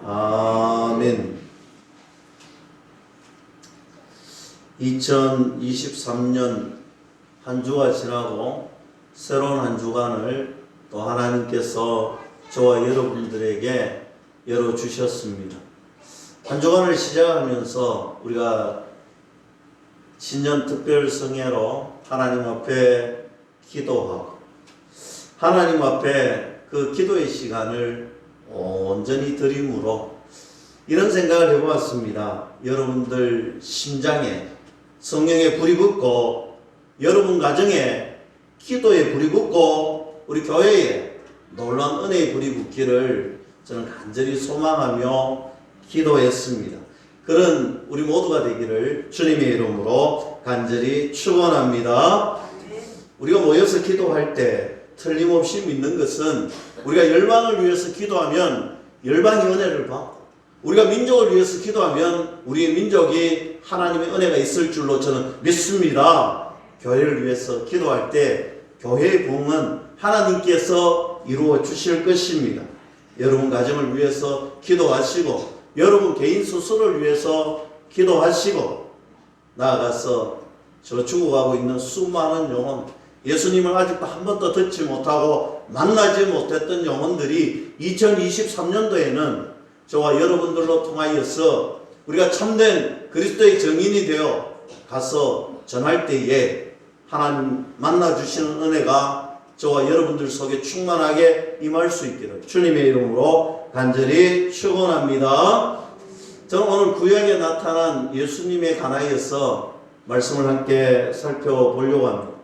아멘. 2023년 한 주가 지나고 새로운 한 주간을 또 하나님께서 저와 여러분들에게 열어주셨습니다. 한 주간을 시작하면서 우리가 신년 특별 성회로 하나님 앞에 기도하고 하나님 앞에 그 기도의 시간을 온전히 드림으로 이런 생각을 해보았습니다. 여러분들 심장에 성령의 불이 붙고 여러분 가정에 기도의 불이 붙고 우리 교회에 놀라운 은혜의 불이 붙기를 저는 간절히 소망하며 기도했습니다. 그런 우리 모두가 되기를 주님의 이름으로 간절히 축원합니다. 우리가 모여서 기도할 때 틀림없이 믿는 것은 우리가 열방을 위해서 기도하면 열방이 은혜를 받고 우리가 민족을 위해서 기도하면 우리의 민족이 하나님의 은혜가 있을 줄로 저는 믿습니다. 교회를 위해서 기도할 때 교회의 부흥은 하나님께서 이루어 주실 것입니다. 여러분 가정을 위해서 기도하시고 여러분 개인 스스로를 위해서 기도하시고 나아가서 저 죽어가고 있는 수많은 영혼, 예수님을 아직도 한 번도 듣지 못하고 만나지 못했던 영혼들이 2023년도에는 저와 여러분들로 통하여서 우리가 참된 그리스도의 증인이 되어 가서 전할 때에 하나님 만나주시는 은혜가 저와 여러분들 속에 충만하게 임할 수 있기를 주님의 이름으로 간절히 축원합니다. 저는 오늘 구약에 나타난 예수님에 관하여서 말씀을 함께 살펴보려고 합니다.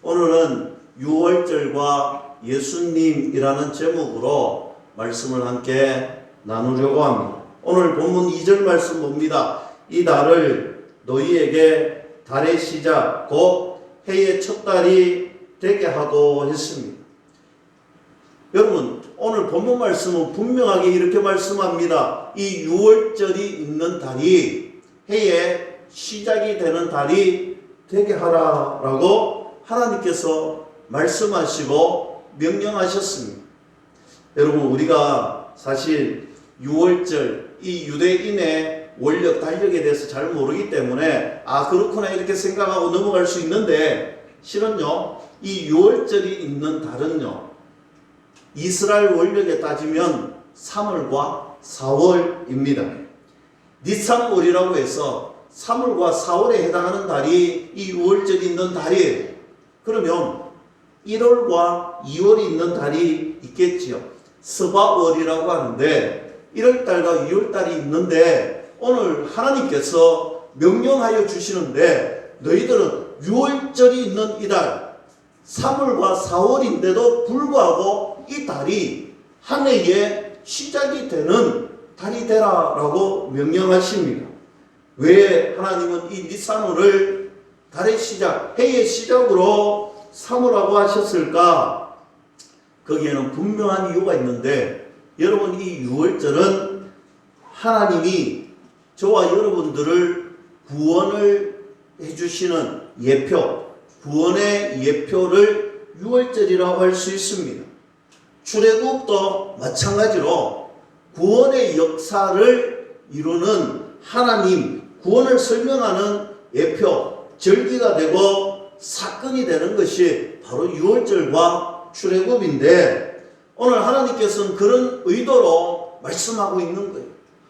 오늘은 유월절과 예수님이라는 제목으로 말씀을 함께 나누려고 합니다. 오늘 본문 2절 말씀 봅니다. 이 달을 너희에게 달의 시작 곧 해의 첫 달이 되게 하고 했습니다. 여러분 오늘 본문 말씀은 분명하게 이렇게 말씀합니다. 이 유월절이 있는 달이 해의 시작이 되는 달이 되게 하라라고 하나님께서 말씀하시고 명령하셨습니다. 여러분 우리가 사실 유월절 이 유대인의 원력 달력에 대해서 잘 모르기 때문에 그렇구나 이렇게 생각하고 넘어갈 수 있는데 실은요 이 유월절이 있는 달은요 이스라엘 원력에 따지면 3월과 4월입니다. 니산월이라고 해서 3월과 4월에 해당하는 달이 이 유월절이 있는 달이에요. 그러면 1월과 2월이 있는 달이 있겠지요. 스바월이라고 하는데 1월달과 2월달이 있는데 오늘 하나님께서 명령하여 주시는데 너희들은 6월절이 있는 이달 3월과 4월인데도 불구하고 이 달이 한 해의 시작이 되는 달이 되라라고 명령하십니다. 왜 하나님은 이 니산월을 달의 시작, 해의 시작으로 삼으라고 하셨을까? 거기에는 분명한 이유가 있는데 여러분 이 유월절은 하나님이 저와 여러분들을 구원을 해주시는 예표, 구원의 예표를 유월절이라고 할 수 있습니다. 출애굽도 마찬가지로 구원의 역사를 이루는 하나님, 구원을 설명하는 예표, 절기가 되고 사건이 되는 것이 바로 유월절과 출애굽인데 오늘 하나님께서는 그런 의도로 말씀하고 있는 거예요.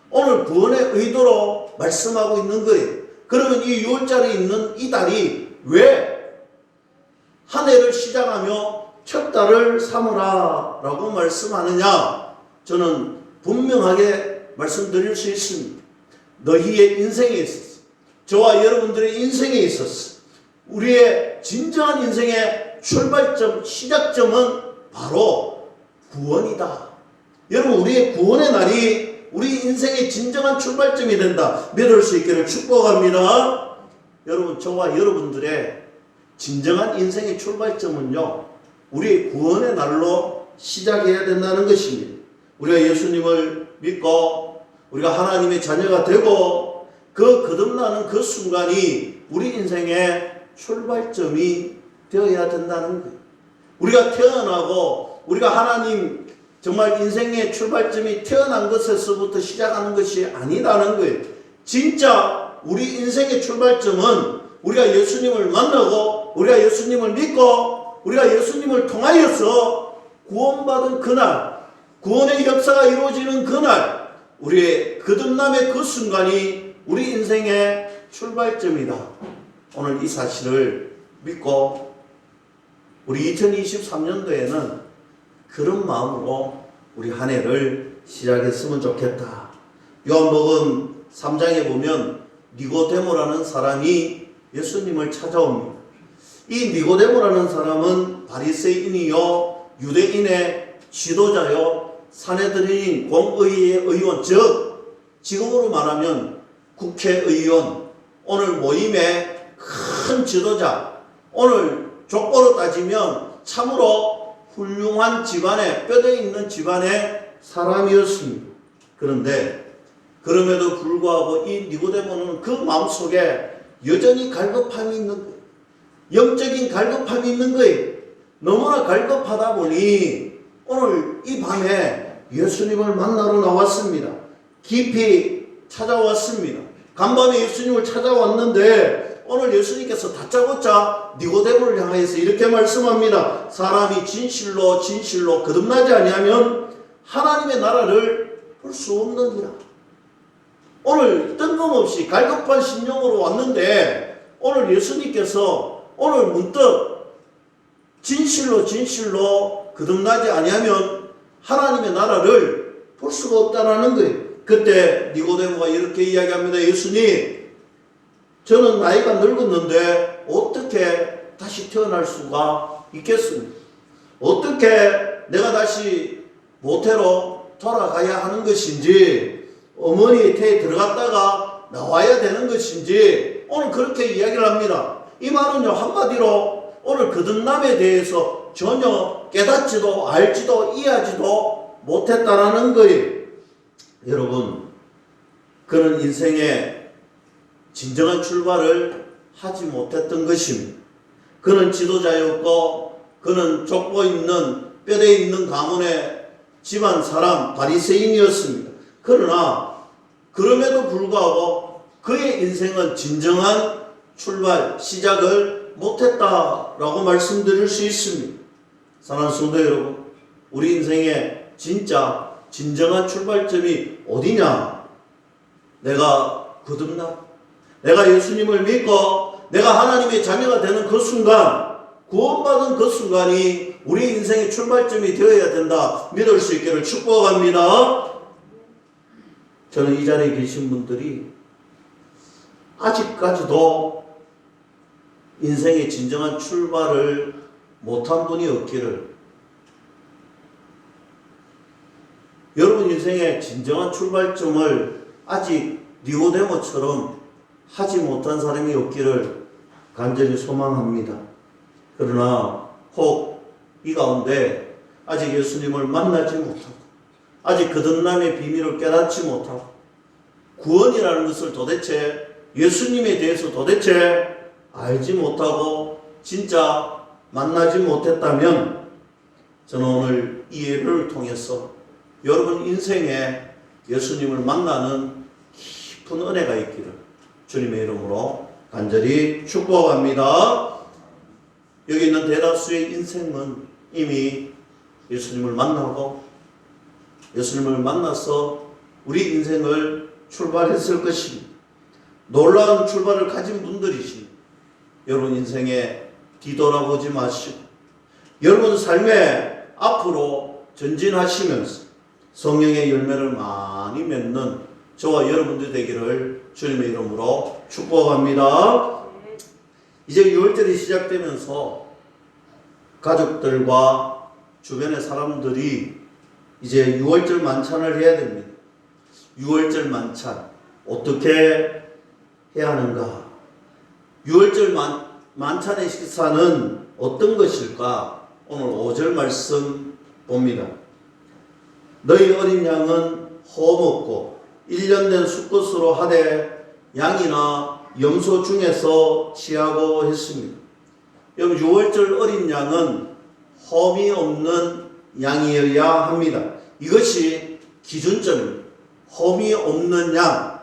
오늘 구원의 의도로 말씀하고 있는 거예요. 그러면 이 유월절에 있는 이 달이 왜 한 해를 시작하며 첫 달을 삼으라 라고 말씀하느냐? 저는 분명하게 말씀드릴 수 있습니다. 너희의 인생에 있어서 저와 여러분들의 인생에 있어서 우리의 진정한 인생의 출발점, 시작점은 바로 구원이다. 여러분 우리의 구원의 날이 우리 인생의 진정한 출발점이 된다. 믿을 수 있기를 축복합니다. 여러분 저와 여러분들의 진정한 인생의 출발점은요 우리의 구원의 날로 시작해야 된다는 것입니다. 우리가 예수님을 믿고 우리가 하나님의 자녀가 되고 그 거듭나는 그 순간이 우리 인생의 출발점이 되어야 된다는 거예요. 우리가 태어나고 우리가 하나님 정말 인생의 출발점이 태어난 것에서부터 시작하는 것이 아니라는 거예요. 진짜 우리 인생의 출발점은 우리가 예수님을 만나고 우리가 예수님을 믿고 우리가 예수님을 통하여서 구원받은 그날, 구원의 역사가 이루어지는 그날, 우리의 거듭남의 그 순간이 우리 인생의 출발점이다. 오늘 이 사실을 믿고 우리 2023년도에는 그런 마음으로 우리 한 해를 시작했으면 좋겠다. 요한복음 3장에 보면 니고데모라는 사람이 예수님을 찾아옵니다. 이 니고데모라는 사람은 바리새인이요 유대인의 지도자요 산헤드린 공의의 의원, 즉 지금으로 말하면 국회의원, 오늘 모임의 큰 지도자, 오늘 족보로 따지면 참으로 훌륭한 집안에, 뼈대 있는 집안의 사람이었습니다. 그런데 그럼에도 불구하고 이 니고데모는 그 마음속에 여전히 갈급함이 있는 거예요. 영적인 갈급함이 있는 거예요. 너무나 갈급하다 보니 오늘 이 밤에 예수님을 만나러 나왔습니다. 깊이 찾아왔습니다. 간밤에 예수님을 찾아왔는데 오늘 예수님께서 다짜고짜 니고데모를 향해서 이렇게 말씀합니다. 사람이 진실로 진실로 거듭나지 아니하면 하나님의 나라를 볼 수 없느니라. 오늘 뜬금없이 갈급한 심령으로 왔는데 오늘 예수님께서 오늘 문득 진실로 진실로 거듭나지 아니하면 하나님의 나라를 볼 수가 없다라는 거예요. 그때 니고데모가 이렇게 이야기합니다. 예수님, 저는 나이가 늙었는데 어떻게 다시 태어날 수가 있겠습니까? 어떻게 내가 다시 모태로 돌아가야 하는 것인지, 어머니 태에 들어갔다가 나와야 되는 것인지 오늘 그렇게 이야기를 합니다. 이 말은요, 한마디로 오늘 거듭남에 대해서 전혀 깨닫지도 알지도 이해하지도 못했다라는 거예요. 여러분, 그는 인생의 진정한 출발을 하지 못했던 것입니다. 그는 지도자였고 그는 족보 있는 뼈대 있는 가문의 집안 사람 바리새인이었습니다. 그러나 그럼에도 불구하고 그의 인생은 진정한 출발, 시작을 못했다라고 말씀드릴 수 있습니다. 사랑하는 성도 여러분, 우리 인생의 진짜 진정한 출발점이 어디냐? 내가 거듭나, 내가 예수님을 믿고 내가 하나님의 자녀가 되는 그 순간, 구원받은 그 순간이 우리 인생의 출발점이 되어야 된다 믿을 수 있기를 축복합니다. 저는 이 자리에 계신 분들이 아직까지도 인생의 진정한 출발을 못한 분이 없기를, 여러분 인생의 진정한 출발점을 아직 니고데모처럼 하지 못한 사람이 없기를 간절히 소망합니다. 그러나 혹 이 가운데 아직 예수님을 만나지 못하고 아직 거듭남의 비밀을 깨닫지 못하고 구원이라는 것을 도대체, 예수님에 대해서 도대체 알지 못하고 진짜 만나지 못했다면 저는 오늘 이 예를 통해서 여러분 인생에 예수님을 만나는 깊은 은혜가 있기를 주님의 이름으로 간절히 축복합니다. 여기 있는 대다수의 인생은 이미 예수님을 만나고 예수님을 만나서 우리 인생을 출발했을 것입니다. 놀라운 출발을 가진 분들이십니다. 여러분 인생에 뒤돌아보지 마시고 여러분 삶에 앞으로 전진하시면서 성령의 열매를 많이 맺는 저와 여러분들 되기를 주님의 이름으로 축복합니다. 이제 6월절이 시작되면서 가족들과 주변의 사람들이 이제 6월절 만찬을 해야 됩니다. 6월절 만찬 어떻게 해야 하는가? 6월절 만찬의 식사는 어떤 것일까? 오늘 5절 말씀 봅니다. 너희 어린 양은 허먹고 1년 된 수컷으로 하되 양이나 염소 중에서 취하고 했습니다. 여러분 6월절 어린 양은 험이 없는 양이어야 합니다. 이것이 기준점입니다. 험이 없는 양.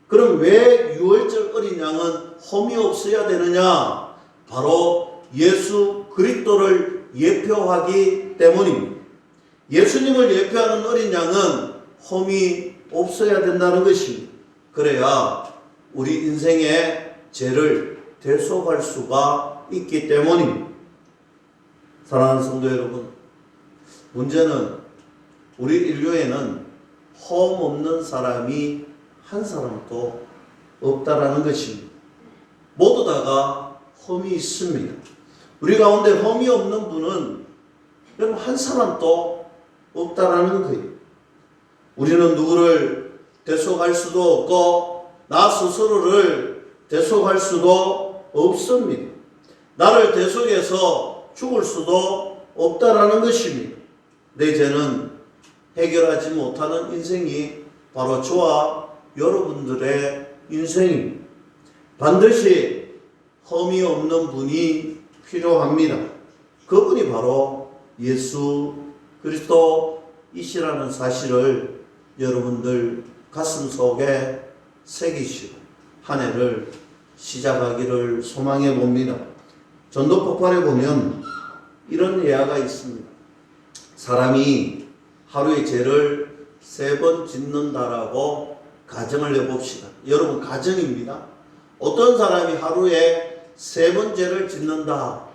그럼 왜 유월절 어린 양은 험이 없어야 되느냐? 바로 예수 그리스도를 예표하기 때문입니다. 예수님을 예표하는 어린 양은 험이 없어야 된다는 것입니다. 그래야 우리 인생의 죄를 대속할 수가 있기 때문입니다. 사랑하는 성도 여러분, 문제는 우리 인류에는 험 없는 사람이 한 사람도 없다라는 것입니다. 모두 다가 험이 있습니다. 우리 가운데 험이 없는 분은 여러분 한 사람도 없다라는 거예요. 우리는 누구를 대속할 수도 없고 나 스스로를 대속할 수도 없습니다. 나를 대속해서 죽을 수도 없다라는 것입니다. 내 죄는 해결하지 못하는 인생이 바로 저와 여러분들의 인생입니다. 반드시 험이 없는 분이 필요합니다. 그분이 바로 예수 그리스도이시라는 사실을 여러분들 가슴 속에 새기시고 한 해를 시작하기를 소망해 봅니다. 전도 폭발에 보면 이런 예화가 있습니다. 사람이 하루에 죄를 3번 짓는다라고 가정을 해봅시다. 여러분 가정입니다. 어떤 사람이 하루에 3번 죄를 짓는다.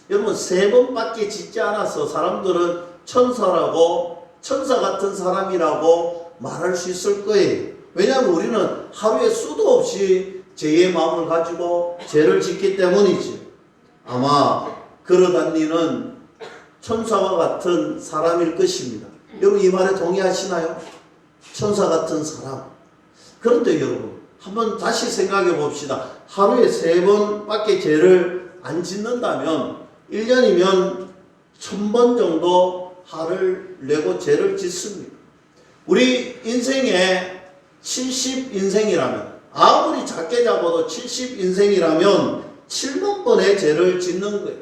여러분 3번밖에 짓지 않아서 사람들은 천사라고 천사 같은 사람이라고 말할 수 있을 거예요. 왜냐하면 우리는 하루에 수도 없이 죄의 마음을 가지고 죄를 짓기 때문이지. 아마 걸어다니는 천사와 같은 사람일 것입니다. 여러분 이 말에 동의하시나요? 천사 같은 사람. 그런데 여러분 한번 다시 생각해 봅시다. 하루에 3번밖에 죄를 안 짓는다면 1년이면 1000번 정도 화를 내고 죄를 짓습니다. 우리 인생에 70인생이라면 아무리 작게 잡아도 70인생이라면 7만 번의 죄를 짓는 거예요.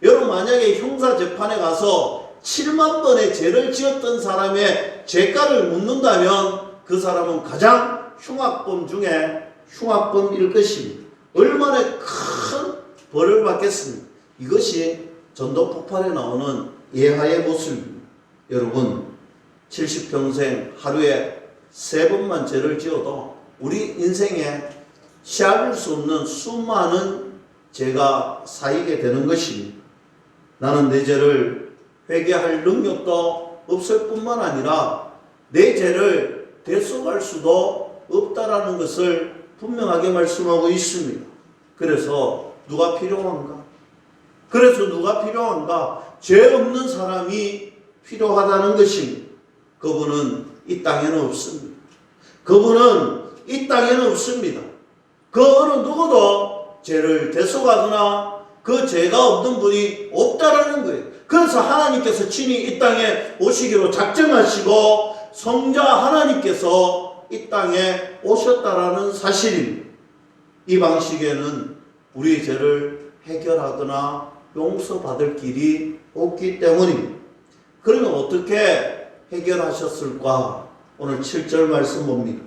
여러분 만약에 형사재판에 가서 7만 번의 죄를 지었던 사람의 죄가를 묻는다면 그 사람은 가장 흉악범 중에 흉악범일 것입니다. 얼마나 큰 벌을 받겠습니까? 이것이 전도 폭발에 나오는 예하의 모습입니다. 여러분 70평생 하루에 3번만 죄를 지어도 우리 인생에 쉬어볼 수 없는 수많은 죄가 쌓이게 되는 것입니다. 나는 내 죄를 회개할 능력도 없을 뿐만 아니라 내 죄를 대속할 수도 없다라는 것을 분명하게 말씀하고 있습니다. 그래서 누가 필요한가? 죄 없는 사람이 필요하다는 것입니다. 그분은 이 땅에는 없습니다. 그 어느 누구도 죄를 대속하거나 그 죄가 없는 분이 없다라는 거예요. 그래서 하나님께서 친히 이 땅에 오시기로 작정하시고 성자 하나님께서 이 땅에 오셨다라는 사실입니다. 이 방식에는 우리의 죄를 해결하거나 용서받을 길이 없기 때문입니다. 그러면 어떻게 해결하셨을까? 오늘 7절 말씀 봅니다.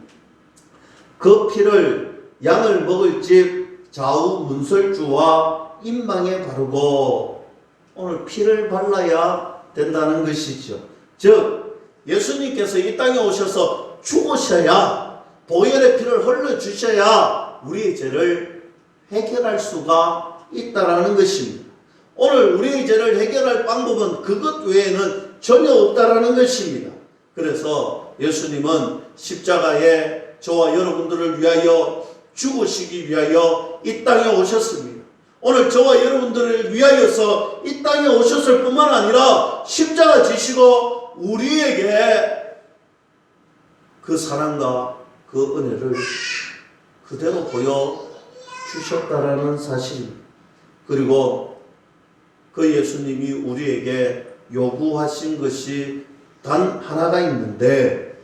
그 피를 양을 먹을 집 좌우 문설주와 임방에 바르고, 오늘 피를 발라야 된다는 것이죠. 즉 예수님께서 이 땅에 오셔서 죽으셔야, 보혈의 피를 흘려주셔야 우리의 죄를 해결할 수가 있다라는 것입니다. 오늘 우리의 죄를 해결할 방법은 그것 외에는 전혀 없다라는 것입니다. 그래서 예수님은 십자가에 저와 여러분들을 위하여 죽으시기 위하여 이 땅에 오셨습니다. 오늘 저와 여러분들을 위하여서 이 땅에 오셨을 뿐만 아니라 십자가 지시고 우리에게 그 사랑과 그 은혜를 그대로 보여주셨다라는 사실입니다. 그리고 그 예수님이 우리에게 요구하신 것이 단 하나가 있는데,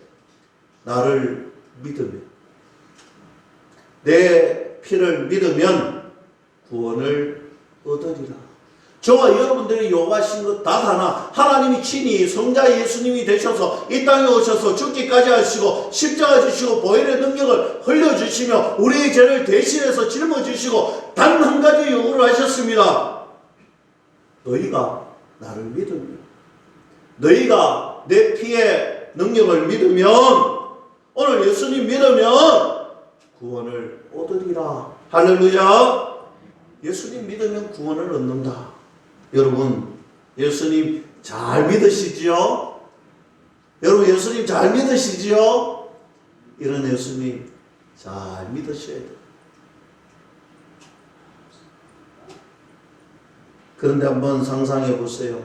나를 믿으면, 내 피를 믿으면 구원을 얻으리라. 저와 여러분들이 요구하신 것 다 하나 하나님이 친히 성자 예수님이 되셔서 이 땅에 오셔서 죽기까지 하시고 십자가 지시고 보혈의 능력을 흘려주시며 우리의 죄를 대신해서 짊어지시고 단 한 가지 요구를 하셨습니다. 너희가 나를 믿으면, 너희가 내 피의 능력을 믿으면, 오늘 예수님 믿으면 구원을 얻으리라. 할렐루야. 예수님 믿으면 구원을 얻는다. 여러분, 예수님 잘 믿으시지요? 여러분, 예수님 잘 믿으시지요? 이런 예수님 잘 믿으셔야 돼요. 그런데 한번 상상해 보세요.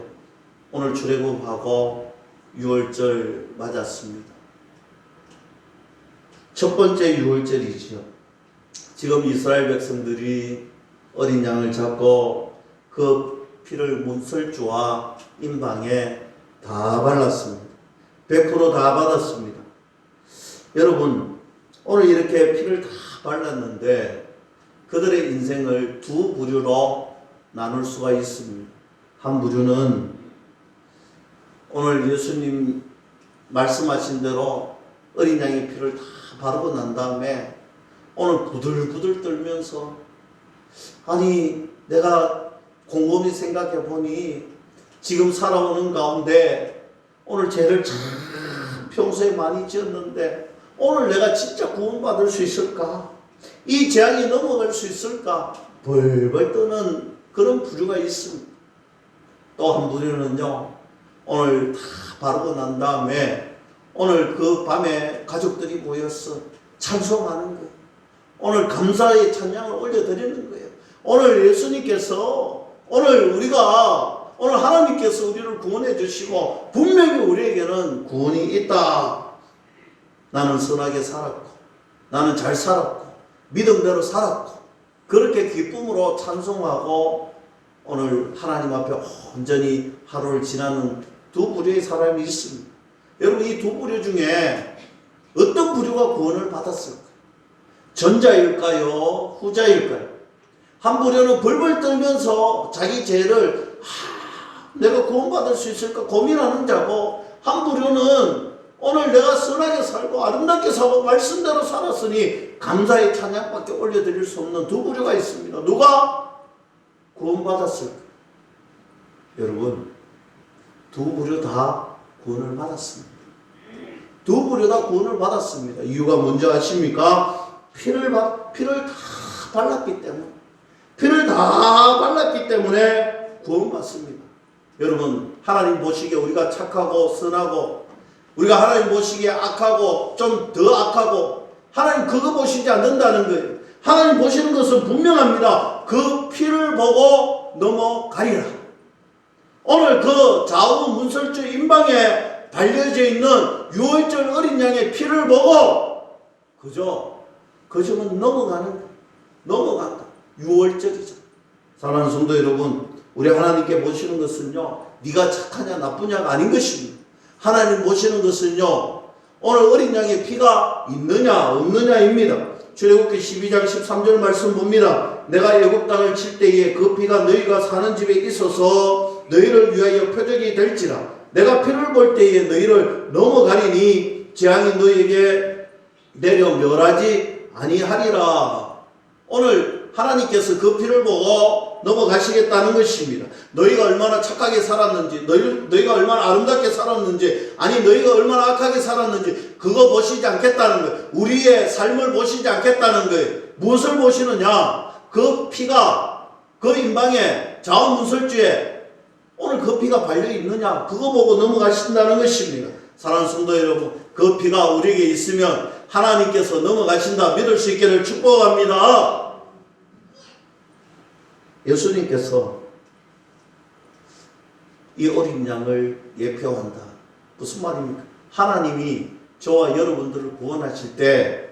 오늘 출애굽하고 6월절 맞았습니다. 첫 번째 6월절이지요. 지금 이스라엘 백성들이 어린 양을 잡고 그 피를 문설주와 임방에 다 발랐습니다. 100% 다 받았습니다. 여러분, 오늘 이렇게 피를 다 발랐는데 그들의 인생을 두 부류로 나눌 수가 있습니다. 한 부류는 오늘 예수님 말씀하신 대로 어린 양의 피를 다 바르고 난 다음에 오늘 부들부들 떨면서, 아니 내가 곰곰이 생각해 보니 지금 살아오는 가운데 오늘 죄를 참 평소에 많이 지었는데 오늘 내가 진짜 구원받을 수 있을까? 이 재앙이 넘어갈 수 있을까? 벌벌 떠는 그런 부류가 있습니다. 또 한 부류는요, 오늘 다 바르고 난 다음에 오늘 그 밤에 가족들이 모여서 찬송하는 거예요. 오늘 감사의 찬양을 올려드리는 거예요. 오늘 예수님께서 오늘 하나님께서 우리를 구원해 주시고 분명히 우리에게는 구원이 있다. 나는 선하게 살았고, 나는 잘 살았고, 믿음대로 살았고, 그렇게 기쁨으로 찬송하고 오늘 하나님 앞에 온전히 하루를 지나는 두 부류의 사람이 있습니다. 여러분, 이 두 부류 중에 어떤 부류가 구원을 받았을까요? 전자일까요? 후자일까요? 한 부류는 벌벌 떨면서 자기 죄를 내가 구원받을 수 있을까 고민하는 자고, 한 부류는 오늘 내가 선하게 살고 아름답게 살고 말씀대로 살았으니 감사의 찬양밖에 올려드릴 수 없는 두 부류가 있습니다. 누가 구원받았을까? 여러분, 두 부류 다 구원을 받았습니다. 두 부류 다 구원을 받았습니다. 이유가 뭔지 아십니까? 피를 다 발랐기 때문에. 피를 다 발랐기 때문에 구원받습니다. 여러분, 하나님 보시기에 우리가 착하고 선하고, 우리가 하나님 보시기에 악하고 좀 더 악하고, 하나님 그거 보시지 않는다는 거예요. 하나님 보시는 것은 분명합니다. 그 피를 보고 넘어가리라. 오늘 그 좌우 문설주 임방에 발려져 있는 6월절 어린 양의 피를 보고 그저는 넘어간다. 6월절이죠. 사랑하는 성도 여러분, 우리 하나님께 보시는 것은요, 네가 착하냐 나쁘냐가 아닌 것입니다. 하나님 보시는 것은요, 오늘 어린 양의 피가 있느냐 없느냐입니다. 출애굽기 12장 13절 말씀 봅니다. 내가 애굽 땅을 칠 때에 그 피가 너희가 사는 집에 있어서 너희를 위하여 표적이 될지라. 내가 피를 볼 때에 너희를 넘어가리니 재앙이 너희에게 내려 멸하지 아니하리라. 오늘 하나님께서 그 피를 보고 넘어가시겠다는 것입니다. 너희가 얼마나 착하게 살았는지, 너희가 얼마나 아름답게 살았는지, 아니 너희가 얼마나 악하게 살았는지 그거 보시지 않겠다는 거예요. 우리의 삶을 보시지 않겠다는 거예요. 무엇을 보시느냐? 그 피가 그 임방에 좌우 문설주에 오늘 그 피가 발려 있느냐? 그거 보고 넘어가신다는 것입니다. 사랑하는 성도 여러분, 그 피가 우리에게 있으면 하나님께서 넘어가신다 믿을 수 있기를 축복합니다. 예수님께서 이 어린 양을 예표한다. 무슨 말입니까? 하나님이 저와 여러분들을 구원하실 때,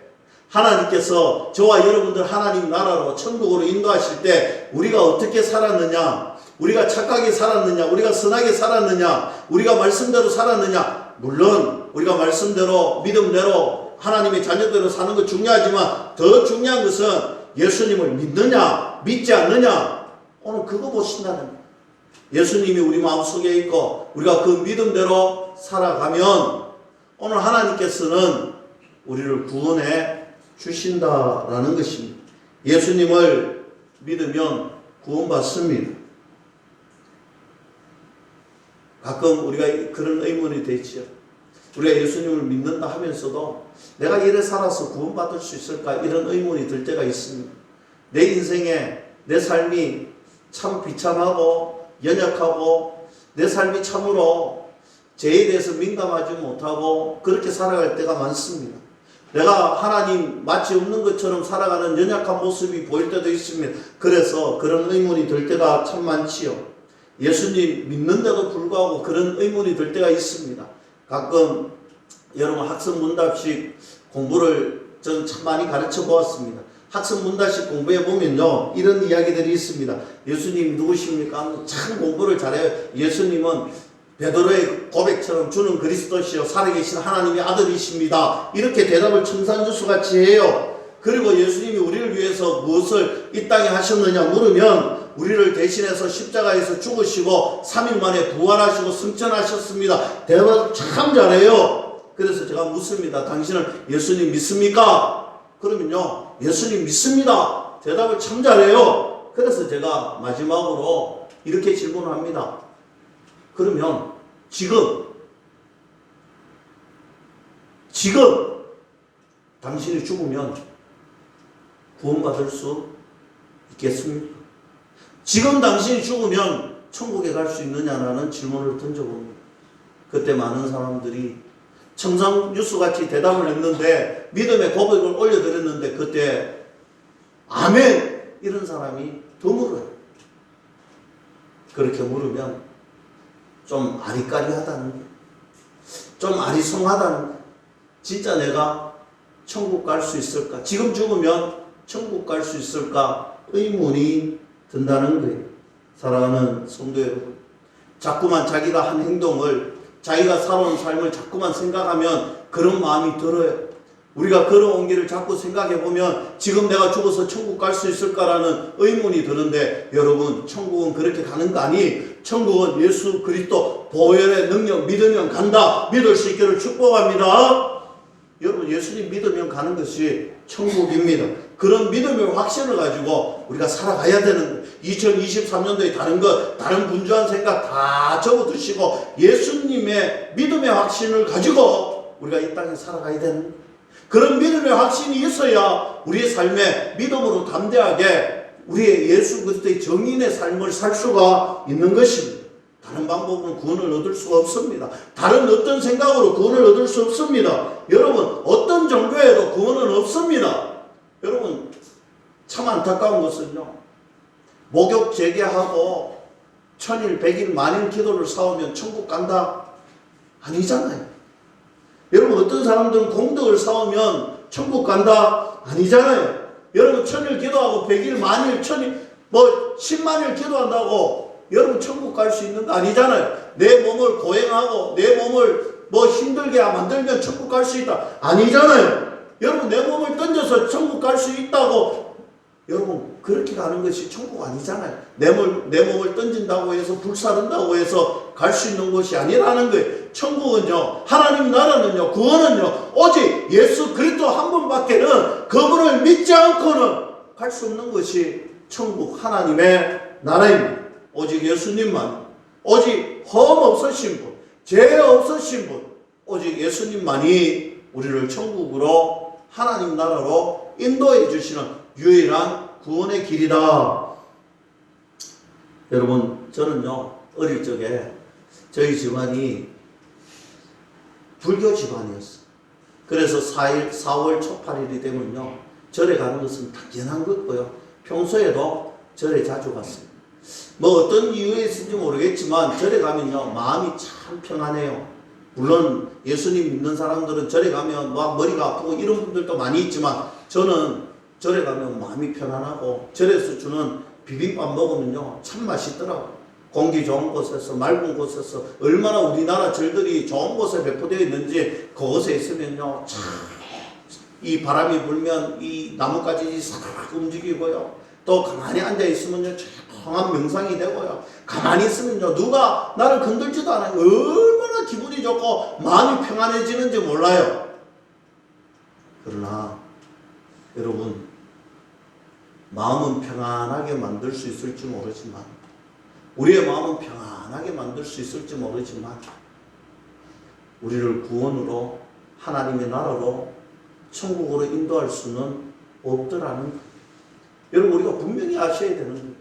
하나님께서 저와 여러분들 하나님 나라로 천국으로 인도하실 때 우리가 어떻게 살았느냐, 우리가 착하게 살았느냐, 우리가 선하게 살았느냐, 우리가 말씀대로 살았느냐, 물론 우리가 말씀대로 믿음대로 하나님의 자녀대로 사는 것 중요하지만 더 중요한 것은 예수님을 믿느냐 믿지 않느냐, 오늘 그거 보신다는 거예요. 예수님이 우리 마음속에 있고 우리가 그 믿음대로 살아가면 오늘 하나님께서는 우리를 구원해 주신다라는 것입니다. 예수님을 믿으면 구원받습니다. 가끔 우리가 그런 의문이 되지요. 우리가 예수님을 믿는다 하면서도 내가 이래 살아서 구원받을 수 있을까 이런 의문이 들 때가 있습니다. 내 인생에 내 삶이 참 비참하고 연약하고 내 삶이 참으로 죄에 대해서 민감하지 못하고 그렇게 살아갈 때가 많습니다. 내가 하나님 마치 없는 것처럼 살아가는 연약한 모습이 보일 때도 있습니다. 그래서 그런 의문이 들 때가 참 많지요. 예수님 믿는데도 불구하고 그런 의문이 들 때가 있습니다. 가끔 여러분 학습 문답식 공부를 저는 참 많이 가르쳐 보았습니다. 학습 문답식 공부해 보면요 이런 이야기들이 있습니다. 예수님 누구십니까? 참 공부를 잘해요. 예수님은 베드로의 고백처럼 주는 그리스도시요 살아계신 하나님의 아들이십니다. 이렇게 대답을 청산주수같이 해요. 그리고 예수님이 우리를 위해서 무엇을 이 땅에 하셨느냐 물으면 우리를 대신해서 십자가에서 죽으시고 3일 만에 부활하시고 승천하셨습니다. 대답을 참 잘해요. 그래서 제가 묻습니다. 당신은 예수님 믿습니까? 그러면요 예수님 믿습니다. 대답을 참 잘해요. 그래서 제가 마지막으로 이렇게 질문을 합니다. 그러면 지금 당신이 죽으면 구원받을 수 있겠습니까? 지금 당신이 죽으면 천국에 갈 수 있느냐라는 질문을 던져봅니다. 그때 많은 사람들이 청산유수같이 대답을 했는데 믿음의 고백을 올려드렸는데 그때 아멘 이런 사람이 드물어요. 그렇게 물으면 좀 아리까리하다는 게, 좀 아리송하다는 게, 진짜 내가 천국 갈 수 있을까? 지금 죽으면 천국 갈 수 있을까? 의문이 든다는 거예요. 사랑하는 성도 여러분, 자꾸만 자기가 한 행동을, 자기가 살아온 삶을 자꾸만 생각하면 그런 마음이 들어요. 우리가 걸어온 길을 자꾸 생각해보면 지금 내가 죽어서 천국 갈 수 있을까라는 의문이 드는데 여러분 천국은 그렇게 가는 거 아니? 천국은 예수 그리스도 보혈의 능력 믿으면 간다. 믿을 수 있기를 축복합니다. 여러분 예수님 믿으면 가는 것이 천국입니다. 그런 믿음의 확신을 가지고 우리가 살아가야 되는 거예요. 2023년도에 다른 분주한 생각 다 접어두시고 예수님의 믿음의 확신을 가지고 우리가 이 땅에 살아가야 되는 거예요. 그런 믿음의 확신이 있어야 우리의 삶에 믿음으로 담대하게 우리의 예수 그리스도의 정인의 삶을 살 수가 있는 것입니다. 다른 방법은 구원을 얻을 수가 없습니다. 다른 어떤 생각으로 구원을 얻을 수 없습니다. 여러분 어떤 종교에도 구원은 없습니다. 여러분 참 안타까운 것은요. 목욕 재개하고 천일, 백일, 만일 기도를 쌓으면 천국 간다? 아니잖아요. 여러분 어떤 사람들은 공덕을 쌓으면 천국 간다? 아니잖아요. 여러분 천일 기도하고 백일, 만일, 천일, 10만일 기도한다고 여러분 천국 갈 수 있는 거 아니잖아요. 내 몸을 고행하고 내 몸을 힘들게 만들면 천국 갈 수 있다? 아니잖아요. 여러분 내 몸을 던져서 천국 갈 수 있다고 여러분 그렇게 가는 것이 천국 아니잖아요. 내 몸을 던진다고 해서 불사른다고 해서 갈 수 있는 것이 아니라는 거예요. 천국은요, 하나님 나라는요, 구원은요, 오직 예수 그리스도 한 분밖에는 그분을 믿지 않고는 갈 수 없는 것이 천국 하나님의 나라입니다. 오직 예수님만, 오직 험 없으신 분, 죄 없으신 분, 오직 예수님만이 우리를 천국으로 하나님 나라로 인도해 주시는 유일한 구원의 길이다. 여러분 저는요 어릴 적에 저희 집안이 불교 집안이었어요. 그래서 4월 초 8일이 되면요 절에 가는 것은 당연한 거고요. 평소에도 절에 자주 갔습니다. 어떤 이유에 있는지 모르겠지만 절에 가면요 마음이 참 평안해요. 물론 예수님 믿는 사람들은 절에 가면 머리가 아프고 이런 분들도 많이 있지만 저는 절에 가면 마음이 편안하고 절에서 주는 비빔밥 먹으면요 참 맛있더라고요. 공기 좋은 곳에서 맑은 곳에서 얼마나 우리나라 절들이 좋은 곳에 배포되어 있는지 그곳에 있으면요 참 이 바람이 불면 이 나뭇가지 싹 움직이고요 또 가만히 앉아 있으면요 통한 명상이 되고요. 가만히 있으면요, 누가 나를 건들지도 않아요. 얼마나 기분이 좋고 마음이 평안해지는지 몰라요. 그러나 여러분, 마음은 평안하게 만들 수 있을지 모르지만, 우리의 마음은 평안하게 만들 수 있을지 모르지만, 우리를 구원으로, 하나님의 나라로, 천국으로 인도할 수는 없더라는 거예요. 여러분, 우리가 분명히 아셔야 되는 거예요.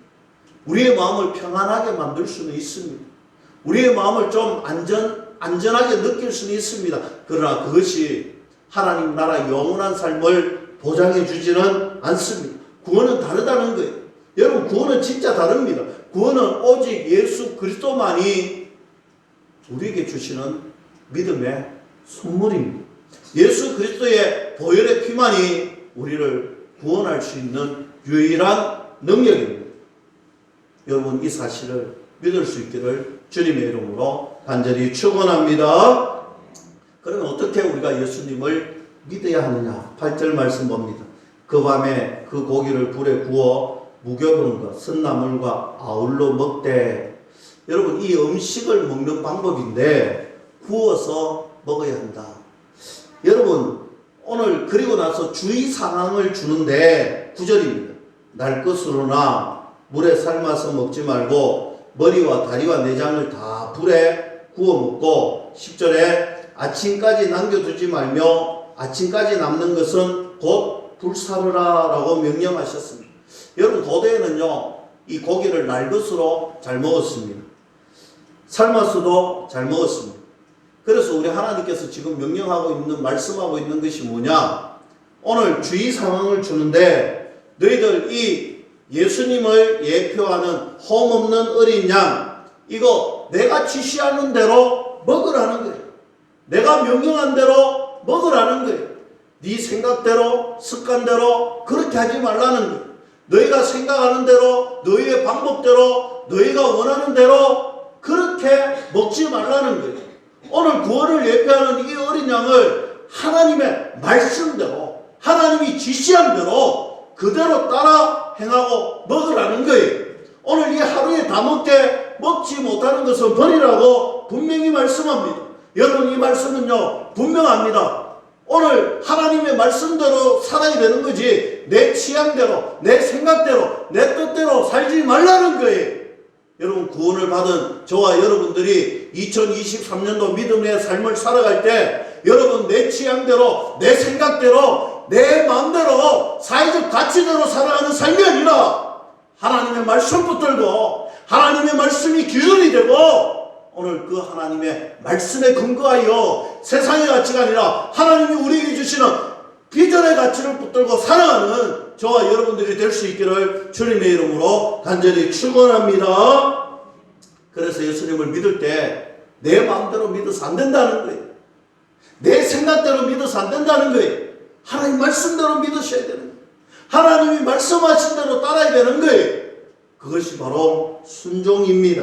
우리의 마음을 평안하게 만들 수는 있습니다. 우리의 마음을 좀 안전하게 느낄 수는 있습니다. 그러나 그것이 하나님 나라 영원한 삶을 보장해 주지는 않습니다. 구원은 다르다는 거예요. 여러분, 구원은 진짜 다릅니다. 구원은 오직 예수 그리스도만이 우리에게 주시는 믿음의 선물입니다. 예수 그리스도의 보혈의 피만이 우리를 구원할 수 있는 유일한 능력입니다. 여러분, 이 사실을 믿을 수 있기를 주님의 이름으로 간절히 축원합니다. 그러면 어떻게 우리가 예수님을 믿어야 하느냐? 8절 말씀 봅니다. 그 밤에 그 고기를 불에 구워 무교병과 쓴나물과 아울러 먹되. 여러분, 이 음식을 먹는 방법인데 구워서 먹어야 한다. 여러분, 오늘 그리고 나서 주의 사항을 주는데 9절입니다. 날 것으로나 물에 삶아서 먹지 말고 머리와 다리와 내장을 다 불에 구워 먹고, 10절에 아침까지 남겨두지 말며 아침까지 남는 것은 곧 불사르라 라고 명령하셨습니다. 여러분, 고대에는요, 이 고기를 날 것으로 잘 먹었습니다. 삶아서도 잘 먹었습니다. 그래서 우리 하나님께서 지금 명령하고 있는, 말씀하고 있는 것이 뭐냐? 오늘 주의 상황을 주는데 너희들 이 예수님을 예표하는 홈없는 어린 양, 이거 내가 지시하는 대로 먹으라는 거예요. 내가 명령한 대로 먹으라는 거예요. 네 생각대로, 습관대로 그렇게 하지 말라는 거예요. 너희가 생각하는 대로, 너희의 방법대로, 너희가 원하는 대로 그렇게 먹지 말라는 거예요. 오늘 구원을 예표하는 이 어린 양을 하나님의 말씀대로, 하나님이 지시한 대로 그대로 따라 행하고 먹으라는 거예요. 오늘 이 하루에 다 먹지 못하는 것은 버리라고 분명히 말씀합니다. 여러분, 이 말씀은요, 분명합니다. 오늘 하나님의 말씀대로 살아야 되는 거지, 내 취향대로, 내 생각대로, 내 뜻대로 살지 말라는 거예요. 여러분, 구원을 받은 저와 여러분들이 2023년도 믿음의 삶을 살아갈 때, 여러분, 내 취향대로, 내 생각대로, 내 마음대로, 사회적 가치대로 살아가는 삶이 아니라 하나님의 말씀 붙들고 하나님의 말씀이 기준이 되고, 오늘 그 하나님의 말씀에 근거하여 세상의 가치가 아니라 하나님이 우리에게 주시는 비전의 가치를 붙들고 살아가는 저와 여러분들이 될 수 있기를 주님의 이름으로 간절히 축원합니다. 그래서 예수님을 믿을 때 내 마음대로 믿어서 안 된다는 거예요. 내 생각대로 믿어서 안 된다는 거예요. 하나님 말씀대로 믿으셔야 되는 거예요. 하나님이 말씀하신 대로 따라야 되는 거예요. 그것이 바로 순종입니다.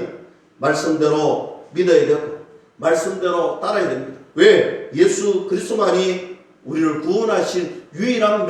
말씀대로 믿어야 되고 말씀대로 따라야 됩니다. 왜? 예수 그리스도만이 우리를 구원하신 유일한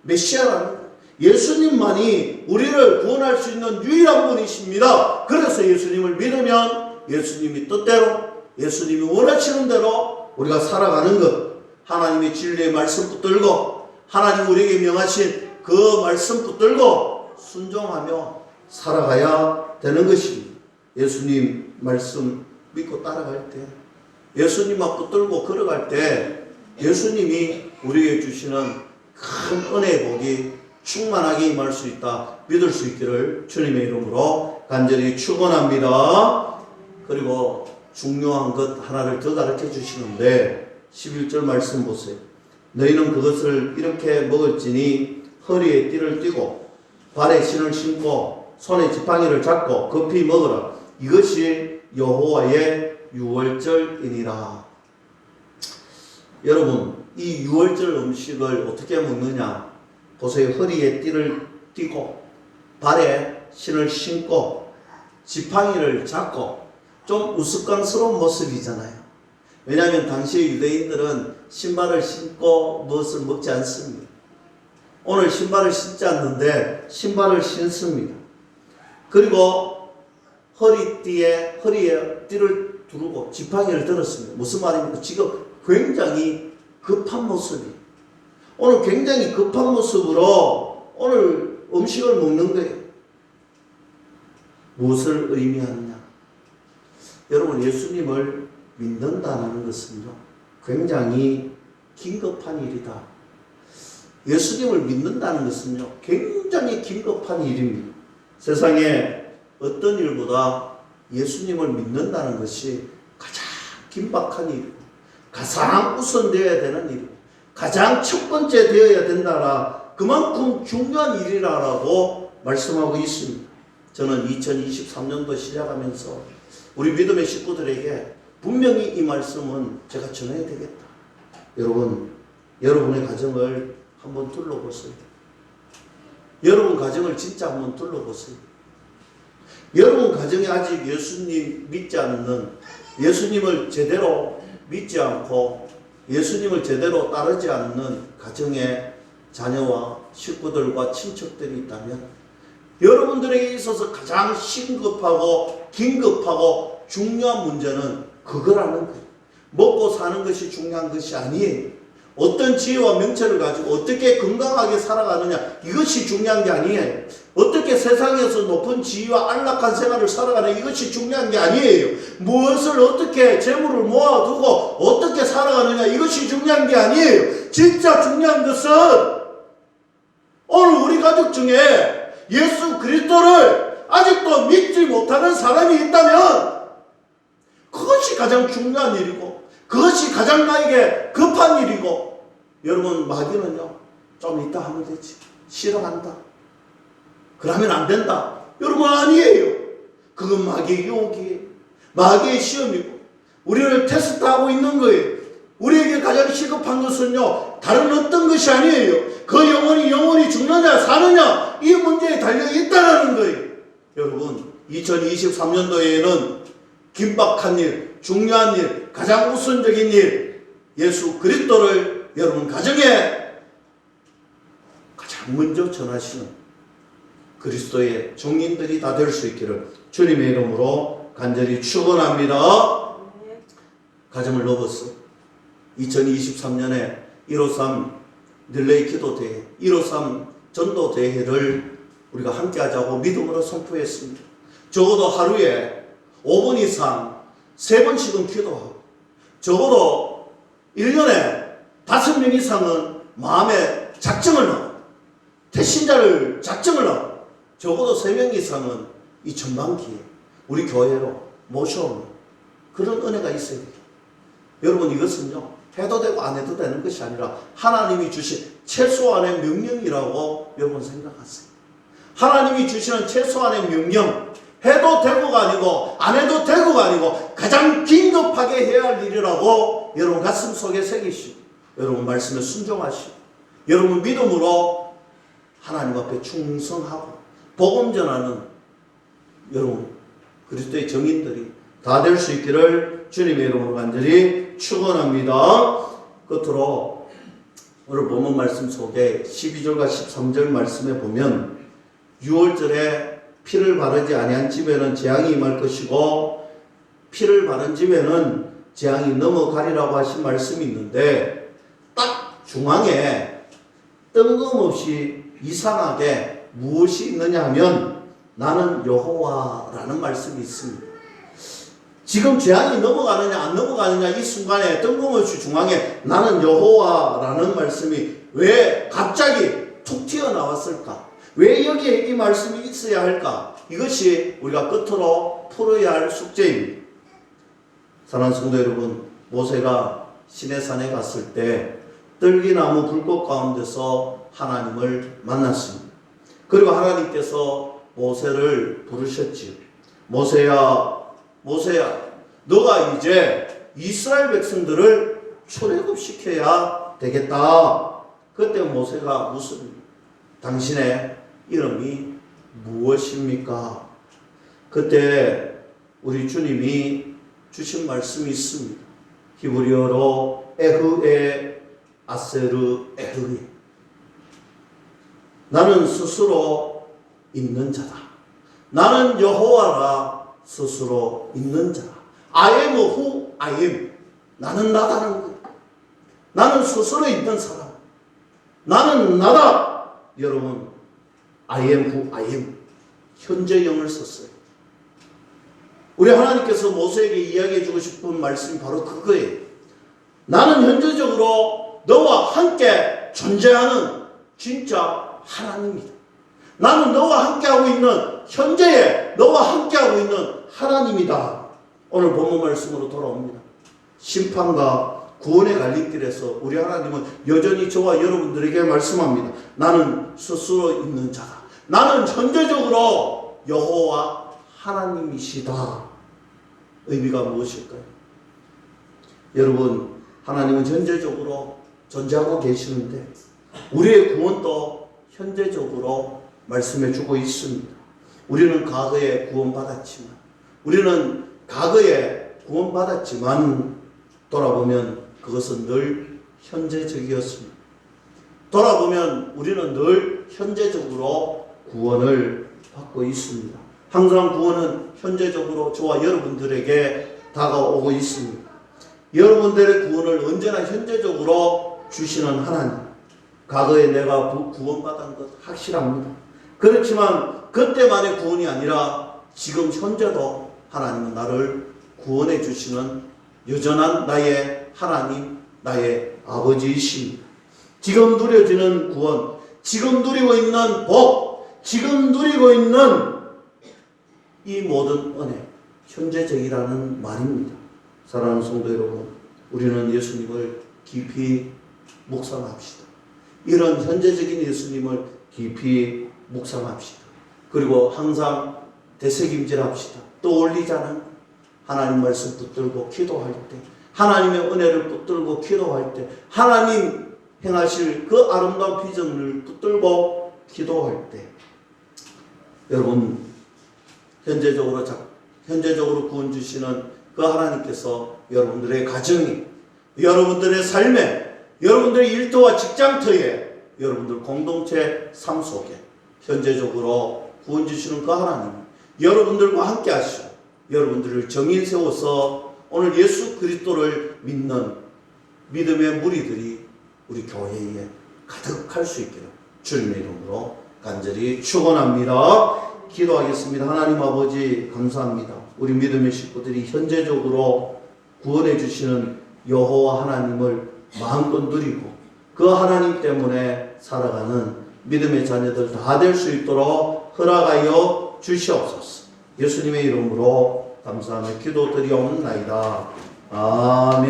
메시아라는 거예요. 예수님만이 우리를 구원할 수 있는 유일한 분이십니다. 그래서 예수님을 믿으면 예수님이 뜻대로, 예수님이 원하시는 대로 우리가 살아가는 것, 하나님의 진리의 말씀 붙들고 하나님 우리에게 명하신 그 말씀 붙들고 순종하며 살아가야 되는 것입니다. 예수님 말씀 믿고 따라갈 때, 예수님만 붙들고 걸어갈 때 예수님이 우리에게 주시는 큰 은혜의 복이 충만하게 임할 수 있다, 믿을 수 있기를 주님의 이름으로 간절히 축원합니다. 그리고 중요한 것 하나를 더 가르쳐 주시는데 11절 말씀 보세요. 너희는 그것을 이렇게 먹을지니 허리에 띠를 띠고 발에 신을 신고 손에 지팡이를 잡고 급히 먹으라. 이것이 여호와의 유월절이니라. 여러분, 이 유월절 음식을 어떻게 먹느냐? 보세요. 허리에 띠를 띠고 발에 신을 신고 지팡이를 잡고, 좀 우스꽝스러운 모습이잖아요. 왜냐하면 당시의 유대인들은 신발을 신고 무엇을 먹지 않습니다. 오늘 신발을 신지 않는데 신발을 신습니다. 그리고 허리에 띠를 두르고 지팡이를 들었습니다. 무슨 말입니까? 지금 굉장히 급한 모습이, 오늘 굉장히 급한 모습으로 오늘 음식을 먹는 거예요. 무엇을 의미하느냐? 여러분, 예수님을 믿는다는 것은요, 굉장히 긴급한 일이다. 예수님을 믿는다는 것은요, 굉장히 긴급한 일입니다. 세상에 어떤 일보다 예수님을 믿는다는 것이 가장 긴박한 일이고, 가장 우선되어야 되는 일이고, 가장 첫 번째 되어야 된다라, 그만큼 중요한 일이라고 말씀하고 있습니다. 저는 2023년도 시작하면서 우리 믿음의 식구들에게 분명히 이 말씀은 제가 전해야 되겠다. 여러분, 여러분의 가정을 한번 둘러보세요. 여러분 가정을 진짜 한번 둘러보세요. 여러분 가정에 아직 예수님 믿지 않는, 예수님을 제대로 믿지 않고 예수님을 제대로 따르지 않는 가정에 자녀와 식구들과 친척들이 있다면 여러분들에게 있어서 가장 심급하고 긴급하고 중요한 문제는 그거라는 거예요. 먹고 사는 것이 중요한 것이 아니에요. 어떤 지위와 명체를 가지고 어떻게 건강하게 살아가느냐, 이것이 중요한 게 아니에요. 어떻게 세상에서 높은 지위와 안락한 생활을 살아가느냐, 이것이 중요한 게 아니에요. 무엇을 어떻게 재물을 모아두고 어떻게 살아가느냐, 이것이 중요한 게 아니에요. 진짜 중요한 것은 오늘 우리 가족 중에 예수 그리스도를 아직도 믿지 못하는 사람이 있다면 그것이 가장 중요한 일이고, 그것이 가장 나에게 급한 일이고, 여러분, 마귀는요, 좀 이따 하면 되지, 싫어한다, 그러면 안 된다, 여러분, 아니에요. 그건 마귀의 유혹이에요. 마귀의 시험이고 우리를 테스트하고 있는 거예요. 우리에게 가장 시급한 것은요, 다른 어떤 것이 아니에요. 그 영혼이 죽느냐 사느냐, 이 문제에 달려있다는 거예요. 여러분, 2023년도에는 긴박한 일, 중요한 일, 가장 우선적인 일, 예수 그리스도를 여러분 가정에 가장 먼저 전하시는 그리스도의 종인들이 다 될 수 있기를 주님의 이름으로 간절히 축원합니다. 가정을 넘어서 2023년에 153 릴레이 기도대회, 153 전도대회를 우리가 함께 하자고 믿음으로 선포했습니다. 적어도 하루에 5분 이상 3번씩은 기도하고, 적어도 1년에 5명 이상은 마음에 작정을 하고, 대신자를 작정을 하고, 적어도 3명 이상은 이 전반기에 우리 교회로 모셔오는 그런 은혜가 있어야 돼요. 여러분, 이것은요, 해도 되고 안 해도 되는 것이 아니라 하나님이 주신 최소한의 명령이라고 여러분 생각하세요. 하나님이 주시는 최소한의 명령, 해도 되고가 아니고 안 해도 되고가 아니고 가장 긴급하게 해야 할 일이라고 여러분 가슴 속에 새기시고, 여러분 말씀에 순종하시고, 여러분 믿음으로 하나님 앞에 충성하고 복음 전하는 여러분 그리스도의 정인들이 다 될 수 있기를 주님의 이름으로 간절히 축원합니다. 끝으로 오늘 본문 말씀 속에 12절과 13절 말씀에 보면 6월절에 피를 바르지 아니한 집에는 재앙이 임할 것이고 피를 바른 집에는 재앙이 넘어가리라고 하신 말씀이 있는데, 딱 중앙에 뜬금없이 이상하게 무엇이 있느냐 하면 나는 여호와라는 말씀이 있습니다. 지금 재앙이 넘어가느냐 안 넘어가느냐 이 순간에 뜬금없이 중앙에 나는 여호와라는 말씀이 왜 갑자기 툭 튀어나왔을까? 왜 여기에 이 말씀이 있어야 할까? 이것이 우리가 끝으로 풀어야 할 숙제입니다. 사랑하는 성도 여러분, 모세가 시내산에 갔을 때 떨기나무 불꽃 가운데서 하나님을 만났습니다. 그리고 하나님께서 모세를 부르셨지요. 모세야, 모세야, 너가 이제 이스라엘 백성들을 출애굽시켜야 되겠다. 그때 모세가 무슨, 당신의 이름이 무엇입니까? 그때 우리 주님이 주신 말씀이 있습니다. 히브리어로 에흐에 아세르 에흐에, 나는 스스로 있는 자다. 나는 여호와라 스스로 있는 자라. I am who I am. 나는 나다는 거예요. 나는 스스로 있는 사람. 나는 나다. 여러분, I am who I am. 현재형을 썼어요. 우리 하나님께서 모세에게 이야기해 주고 싶은 말씀이 바로 그거예요. 나는 현재적으로 너와 함께 존재하는 진짜 하나님이다. 나는 너와 함께하고 있는, 현재에 너와 함께하고 있는 하나님이다. 오늘 본문 말씀으로 돌아옵니다. 심판과 구원의 갈림길에서 우리 하나님은 여전히 저와 여러분들에게 말씀합니다. 나는 스스로 있는 자다. 나는 현재적으로 여호와 하나님이시다. 의미가 무엇일까요? 여러분, 하나님은 현재적으로 존재하고 계시는데 우리의 구원도 현재적으로 말씀해 주고 있습니다. 우리는 과거에 구원받았지만 돌아보면 그것은 늘 현재적이었습니다. 돌아보면 우리는 늘 현재적으로 구원을 받고 있습니다. 항상 구원은 현재적으로 저와 여러분들에게 다가오고 있습니다. 여러분들의 구원을 언제나 현재적으로 주시는 하나님. 과거에 내가 구원받은 것 확실합니다. 그렇지만 그때만의 구원이 아니라 지금 현재도 하나님은 나를 구원해 주시는 여전한 나의 하나님, 나의 아버지이십니다. 지금 누려지는 구원, 지금 누리고 있는 복, 지금 누리고 있는 이 모든 은혜, 현재적이라는 말입니다. 사랑하는 성도 여러분, 우리는 예수님을 깊이 묵상합시다. 이런 현재적인 예수님을 깊이 묵상합시다. 그리고 항상 되새김질합시다. 떠올리자는 하나님 말씀 붙들고 기도할 때, 하나님의 은혜를 붙들고 기도할 때, 하나님 행하실 그 아름다운 비전을 붙들고 기도할 때, 여러분 현재적으로 구원 주시는 그 하나님께서 여러분들의 가정에, 여러분들의 삶에, 여러분들의 일터와 직장터에, 여러분들 공동체 삶 속에 현재적으로 구원 주시는 그 하나님, 여러분들과 함께 하시고 여러분들을 정인 세워서 오늘 예수 그리스도를 믿는 믿음의 무리들이 우리 교회에 가득할 수 있기를 주님의 이름으로 간절히 축원합니다. 기도하겠습니다. 하나님 아버지 감사합니다. 우리 믿음의 식구들이 현재적으로 구원해 주시는 여호와 하나님을 마음껏 누리고 그 하나님 때문에 살아가는 믿음의 자녀들 다 될 수 있도록 허락하여 주시옵소서. 예수님의 이름으로 감사하며 기도드리옵나이다. 아멘.